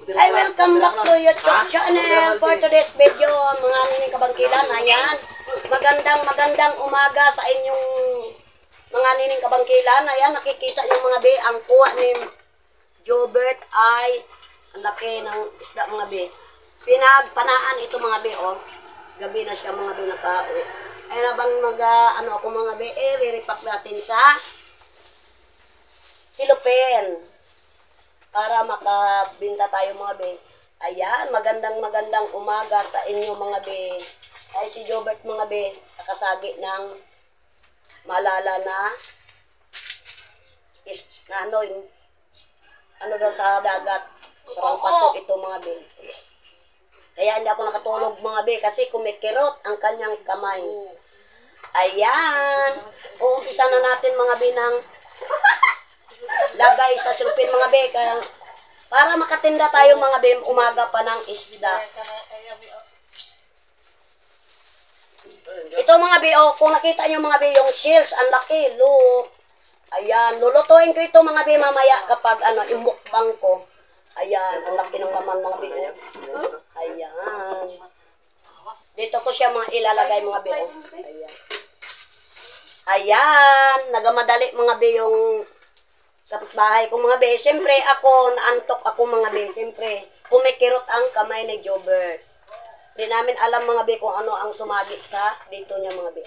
Hi, welcome back to YouTube channel for today's video, mga nining kabangkilan. Ayan, magandang umaga sa inyong mga nining kabangkilan. Ayan, nakikita niyo mga be, ang kuha ni Jobert ay ang laki ng isda mga be. Pinagpanaan ito mga be, oh. Gabi na siya mga be nakauwi. Ay nabang ano ako mga be, re-repack natin sa silupin para makabinta tayo mga be. Ayan, magandang umaga sa inyo mga be. Ay si Jobert mga be, nakasagi ng malala na ano daw sa dagat. Parang pasok ito mga be. Kaya hindi ako nakatulog mga be kasi kumikirot ang kanyang kamay. Ayan, uumpisa na natin mga be ng lagay sa silupin mga be, kaya para makatinda tayo mga be, umaga pa ng isda. Ito mga be, oh, kung nakita nyo mga be, yung shells, ang laki, look. Ayan, lulutuin ko ito mga be mamaya kapag imukbang ko. Ayan, ang laki ng laman mga be, oh. Ayan. Dito ko siya mga ilalagay mga be, oh. Ayan. Ayan, nagamadali mga be yung kapitbahay ko mga be. Siyempre ako, naantok ako mga be. Siyempre, kumikirot ang kamay ni Jobert. Hindi namin alam mga be kung ano ang sumagit sa dito niya mga be.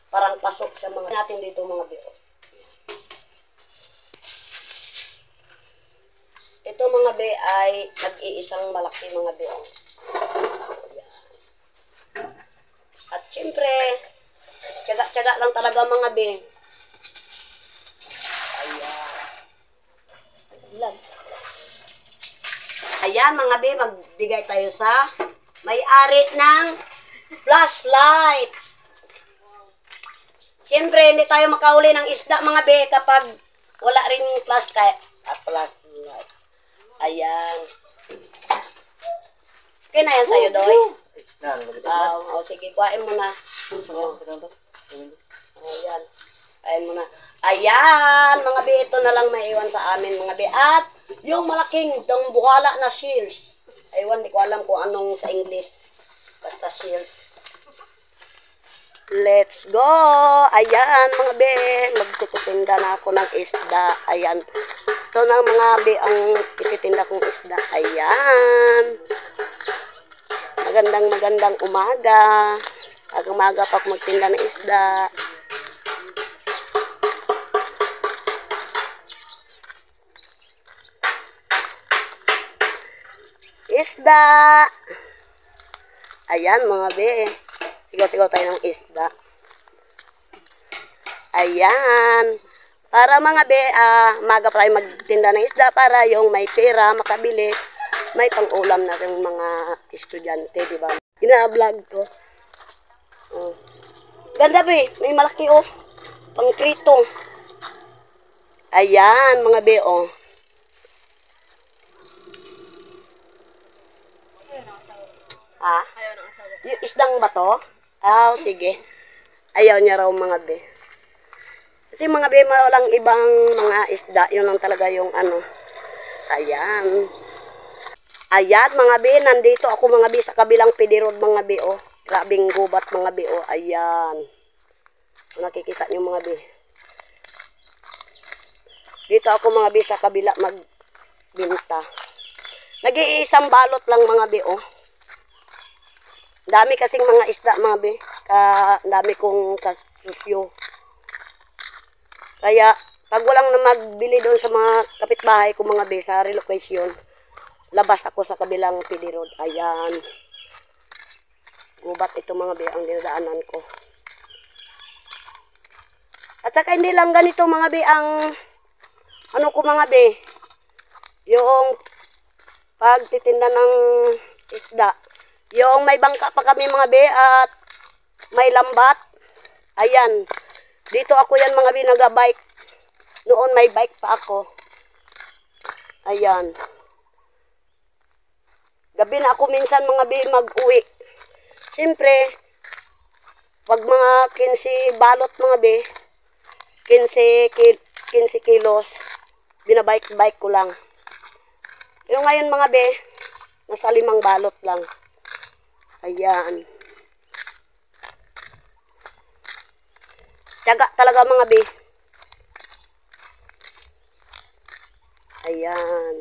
Parang pasok sa mga natin dito mga be. Ito mga be ay nag-iisang malaki mga be. At siyempre, tiyaga-tiyaga lang talaga mga be. Ayan mga be, magbigay tayo sa may-ari ng flashlight. Siyempre, hindi tayo makauli ng isda mga be kapag wala rin flashlight. Ayan. Okay na yan sa'yo, Doy? Sige, kuhain mo na. Ayan. Kuhain mo na. Ayan, mga be, ito na lang maiwan sa amin mga be. At yung malaking buhala na shells. Aywan, di ko alam kung anong sa English. Basta shells. Let's go! Ayan, mga be. Magtututinda na ako ng isda. Ayan. Ito na mga be, ang ititinda kong isda. Ayan. Magandang umaga. Umaga pa ako magtinda ng isda. Isda. Ayan mga be. Sigaw-sigaw tayo ng isda. Ayan. Para mga be, maga pa tayo magtinda ng isda para yung may pera makabili. May pang-ulam na rin mga estudyante, di ba? Ina-vlog ko. Oh. Ganda be, may malaki oh. Pang-prito. Ayan mga be oh. Ha? Ayaw ng asawa. Yung isdang ba to? Sige. Ayaw niya raw mga be. Kasi mga be, walang ibang mga isda. Yun lang talaga yung ano. Ayan. Ayan mga be, nandito ako mga be sa kabilang pidirod mga be oh. Grabing gubat mga be oh. Ayan. Nakikita niyo mga be. Dito ako mga be sa kabila magbinta. Nag-iisang balot lang mga be oh. Dami kasing mga isda mga be. Dami kong kasusyo. Kaya pag walang na magbili doon sa mga kapitbahay ko mga be sa relocation, labas ako sa kabilang PD road. Ayan. Gubat ito mga be ang dinadaanan ko. At saka hindi lang ganito mga be ang ano ko mga be. Yung pagtitinda ng isda. Yung may bangka pa kami mga be at may lambat. Ayan. Dito ako yan mga be naga-bike. Noon may bike pa ako. Ayan. Gabi na ako minsan mga be mag-uwi. Siyempre, pag mga 15 balot mga be, 15 kilos, binabike-bike ko lang. Pero ngayon mga be, Nasa 5 balot lang. Ayan. Tiyaga talaga mga be. Ayan.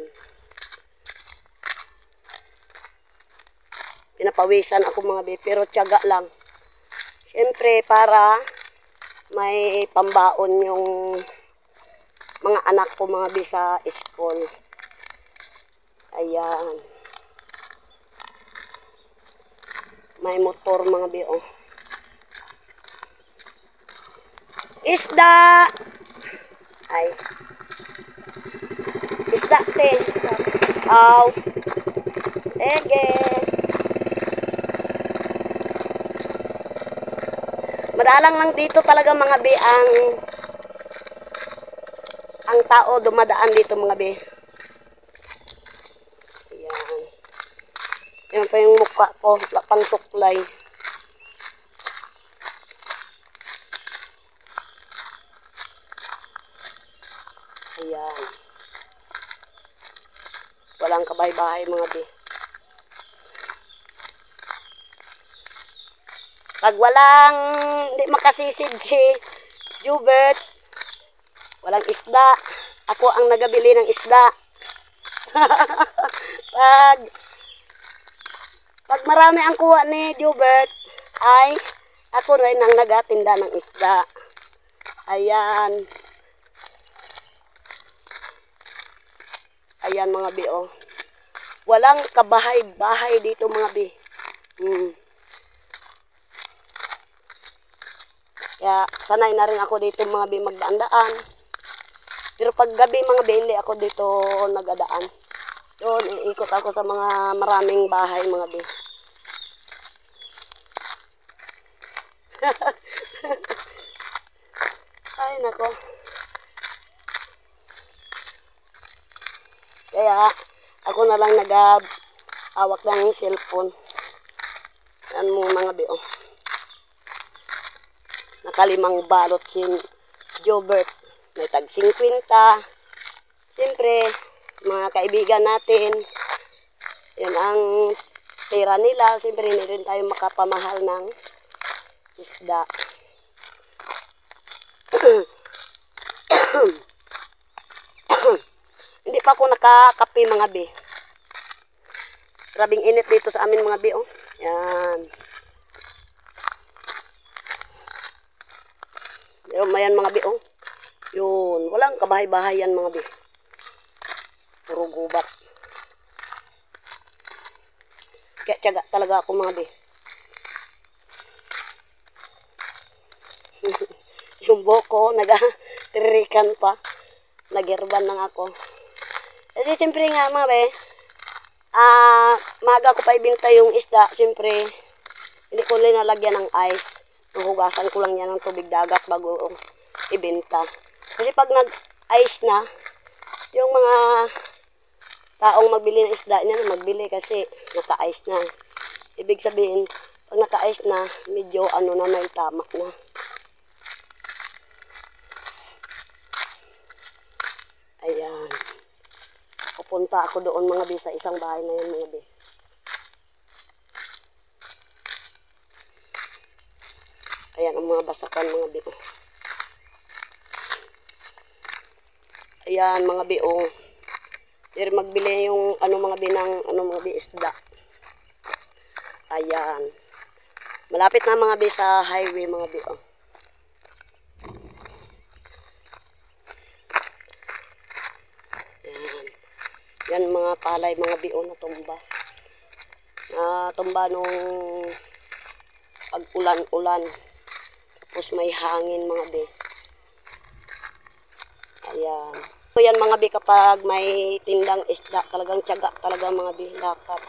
Pinapawisan ako mga be, pero tiyaga lang. Siyempre, para may pambaon yung mga anak ko mga be sa school. Ayan. May motor mga be, oh. Isda! Ay. Isda, te. Aw. Ege. Madalang lang dito talaga mga be ang tao dumadaan dito mga be. Ayan. Yan pa yung mukha ko, lapang tuklay. Ayan. Walang kabay-bahay mga be. Pag walang, hindi makasisid si Jubert, walang isda. Ako ang nagabili ng isda. pag marami ang kuha ni Jubert, ay ako rin ang nagatinda ng isda. Ayan. Ayan mga bi, oh. Walang kabahay-bahay dito mga bi. Kaya sanay na rin ako dito mga bi magdaan-daan. Pero pag gabi mga bi, hindi ako dito nagadaan. Doon, iikot ako sa mga maraming bahay mga bi. Ay nako. Kaya ako na lang nag-awak ng cellphone. Yan mo mga bi, oh. Nakalimang balot si Jobert. May tag 50. Siyempre, mga kaibigan natin, yan ang pera nila. Siyempre, hindi rin tayo makapamahal ng isda. Hindi pa ako nakakape mga bi. Grabing init dito sa amin mga bi, oh. Yan. Pero mayan mga bi, oh. Yun, walang kabahay-bahay yan mga bi. Puro gubat. Kaya tiyaga talaga ako mga bi. Yung buko, nag-tirikan pa. Nag-irban lang ako. Kasi siyempre nga mga bi, maaga ko pa ibinta yung isda. Siyempre, hindi ko linalagyan ng ice. Hugasan ko lang yan ng tubig dagat bago ibenta. Kasi pag nag-ice na, yung mga taong magbili ng isda niya, magbili kasi naka-ice na. Ibig sabihin, pag naka-ice na, medyo ano na, may tamak na. Ayan. Pupunta ako doon mga bi sa isang bahay na yun mga bi. Ayan ang mga basakan mga bi. Ayan mga bi, oh. Pero magbili yung ano mga bi ng ano mga bi isda. Ayan. Malapit na mga bi sa highway mga bi, oh. Ayan. Yan mga palay mga bi, oh, natumba. Natumba nung pag ulan-ulan. Tapos may hangin mga bi. Ayan. So yan mga bi, kapag may tindang isda, talagang tiyaga talaga mga bi, lakad.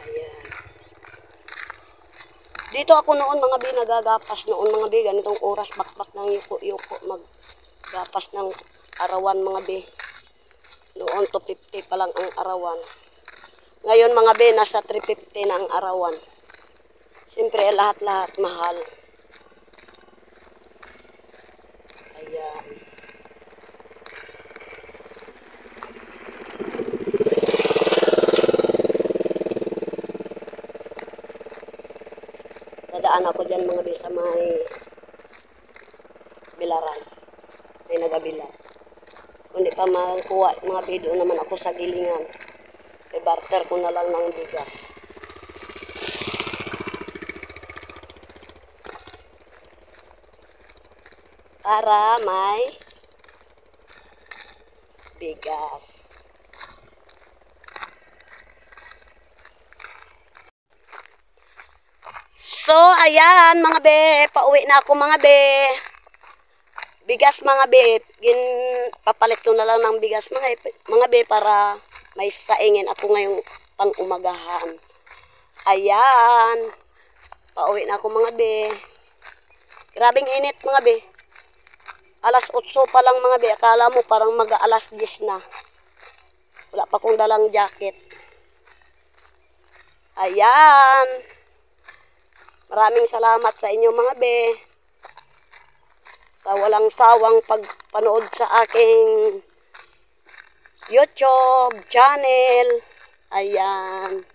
Ayan. Dito ako noon mga bi, nagagapas noon mga bi, ganitong oras, bakbak ng yuko-yuko, maggapas ng arawan mga bi. Noon 250 pa lang ang arawan. Ngayon mga bi, nasa 350 na ang arawan. Siyempre, lahat-lahat mahal. Ayan. dadaan ako dyan mga be sa may bilaran. May nagabilan. Kung di pa makuha mga be, doon naman ako sa gilingan. I-barter ko na lang ng bigas. Para may bigas. So, ayan mga be, pauwi na ako mga be. Bigas mga be, papalit ko na lang ng bigas mga be para may saingin ako ngayong pang-umagahan. Ayan, pauwi na ako mga be. Grabing init mga be. Alas 8 pa lang mga be, akala mo parang mag-alas 10 na. Wala pa kong dalang jacket. Ayan. Maraming salamat sa inyo mga be. Sa walang sawang pagpanood sa aking YouTube channel. Ayan.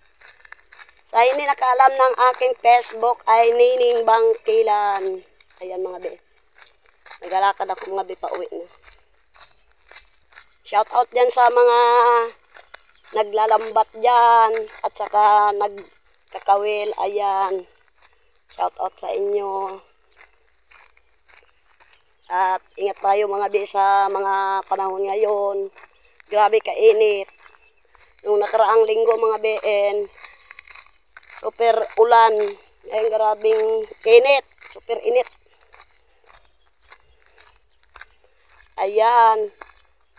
Sa hindi nakaalam ng aking Facebook ay Nining Bangkilan. Ayan mga be. Naglalakad ako mga be, pauwi na. Shout out dyan sa mga naglalambat dyan at saka nagkakawil. Ayan. Shout out sa inyo. At ingat tayo mga be sa mga panahon ngayon. Grabe kainit. Nung nakaraang linggo mga BN, super ulan. Ngayon grabing init. Super init. Ayan.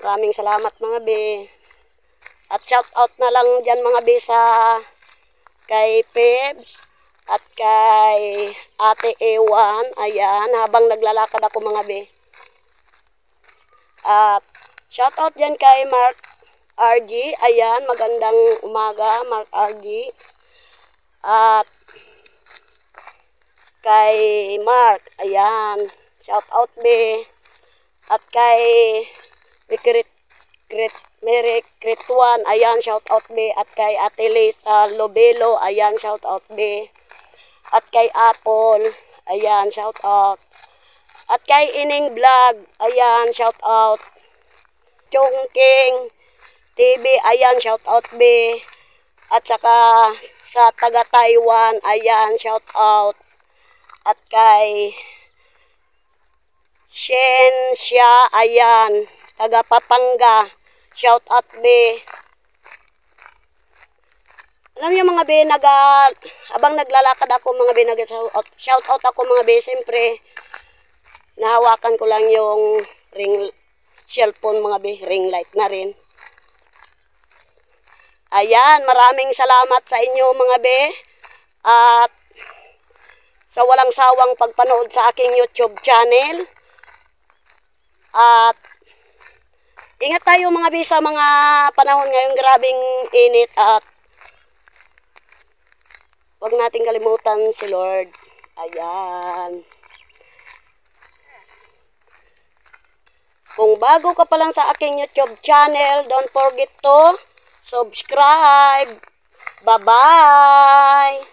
Maraming salamat mga be. At shout out na lang dyan mga be sa kay Pebs at kay Ate Ewan. Ayan, habang naglalakad ako mga be. At shout out dyan kay Mark RG. Ayan, magandang umaga Mark RG. At kay Mark. Ayan, shout out be. At kay Mary Krituan. Ayan, shout out be. At kay Ate Lisa Lobelo. Ayan, shout out be. At kay Apple, ayan, shout out. At kay Ining Vlog, ayan, shout out. Chongking TV, ayan, shout out be. At saka sa taga Taiwan, ayan, shout out. At kay Shen Xia, ayan, taga Papanga, shout out be. Alam niyo mga be, habang naglalakad ako mga be, shout out ako mga be, siyempre, nahawakan ko lang yung cellphone mga be, ring light na rin. Ayan, maraming salamat sa inyo mga be, at sa walang sawang pagpanood sa aking YouTube channel. At ingat tayo mga be sa mga panahon ngayon, grabing init, at huwag nating kalimutan si Lord. Ayan. Kung bago ka pa lang sa aking YouTube channel, don't forget to subscribe. Bye-bye!